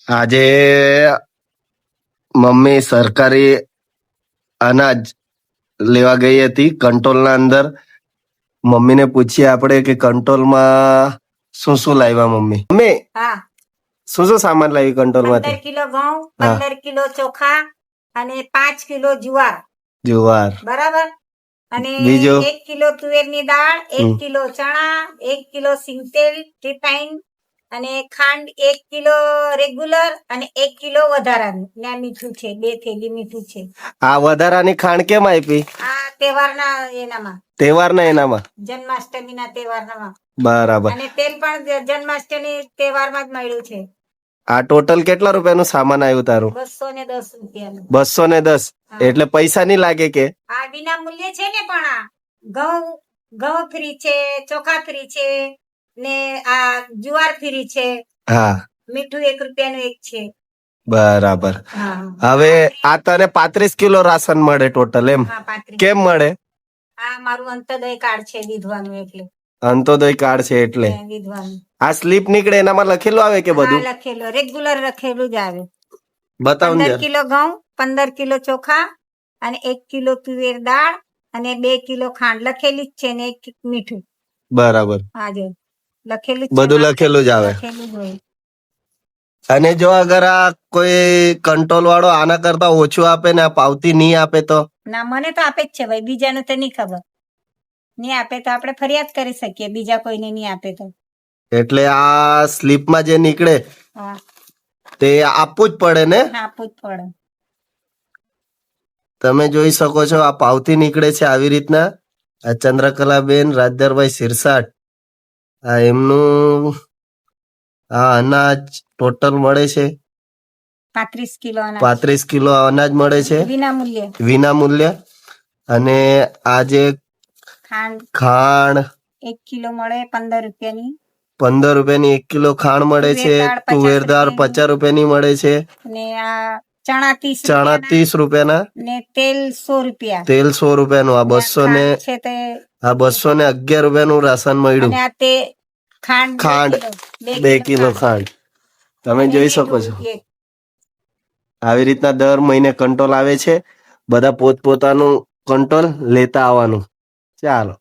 આજે મમ્મી સરકારી અનાજ લેવા ગઈ હતી કંટ્રોલના અંદર. મમ્મીને પૂછીએ આપણે કે કંટ્રોલમાં શું શું લાવ્યા મમ્મી. મમ્મી હા શું શું સામાન લાવી કંટ્રોલમાંથી? 15 કિલો ઘઉં, હા. 15 કિલો ચોખા અને 5 કિલો જુવાર. જુવાર. બરાબર. અને બીજો? 1 કિલો તુવેરની દાળ, 1 કિલો ચણા, 1 કિલો સિંગતેલ રિફાઈન અને ખાંડ 1 કિલો રેગ્યુલર અને 1 કિલો વધારાનું. ને મીઠું છે, 2 થેલી મીઠું છે. આ વધારાની ખાંડ કેમ આપી? આ તહેવારના એનામાં, તહેવારના એનામાં. જન્માષ્ટમીના તહેવારમાં. બરાબર. અને તેલ પણ જન્માષ્ટમી તહેવારમાં જ મળ્યું છે. આ ટોટલ કેટલા રૂપિયાનું સામાન આવ્યું તારું? 210 રૂપિયાનું. 210. હા. એટલે પૈસા નહીં લાગે કે? આ વિના મૂલ્યે છે ને, પણ આ ઘઉં ફ્રી છે, ચોખા ફ્રી છે ને આ જુવાર ફ્રી છે. હા મીઠું 1 રૂપિયાનું એક છે. બરાબર. હા. હવે આ તને 35 કિલો રાશન મળે ટોટલ એમ? હા, 35. કેમ મળે? આ મારું અંત્યોદય કાર્ડ છે વિધવાનું, એટલે અંત્યોદય કાર્ડ છે એટલે. વિધવાનું. આ સ્લીપ નીકળે એનામાં લખેલું આવે કે બધું? હા, લખેલું રેગ્યુલર લખેલું જ આવે. બતાવ 15 કિલો ઘઉં, 15 કિલો ચોખા અને 1 કિલો તુવેર દાળ અને 2 કિલો ખાંડ લખેલી જ છે ને 1 મીઠું. બરાબર. હા, જો લખેલું જ છે. બધું લખેલું જ આવે. લખેલું જ હોય. અને જો અગર આ કોઈ કંટ્રોલ વાળો આના કરતા ઓછું આપે ને આ પાવતી નહીં આપે તો? ના, મને તો આપે જ છે ભાઈ, બીજાને તો નહીં ખબર. નહીં આપે તો આપણે ફરિયાદ કરી શકીએ, બીજા કોઈને નહીં આપે તો. એટલે આ સ્લીપમાં જે નીકળે હા, તે આપવું જ પડે ને? આપવું જ પડે. તમે જોઈ શકો છો આ પાવતી નીકળે છે આવી રીતના. આ ચંદ્રકલાબેન રાજદરભાઈ સિરસાટ, આ એમનું આ અનાજ ટોટલ મળે છે 35 કિલો અનાજ. 35 કિલો અનાજ મળે છે વિના મૂલ્યે. વિના મૂલ્ય. અને આ જે ખાંડ 1 કિલો મળે 15 રૂપિયાની. 15 રૂપિયાની 1 કિલો ખાંડ મળે છે. તુવેર દાળ 50 રૂપિયાની મળે છે. અને આ ચણા 30 રૂપિયાના. ને તેલ 100 રૂપિયા. તેલ 100 રૂપિયાનું. આ 200 ને છે તે આ 211 રૂપિયાનું રાશન મળ્યું. અને આ તે ખાંડ 2 કિલો ખાંડ. તમે જોઈ શકો છો આવી રીતના દર મહિને કંટ્રોલ આવે છે. બધા પોતપોતાનું કંટ્રોલ લેતા આવવાનું. ચાલો.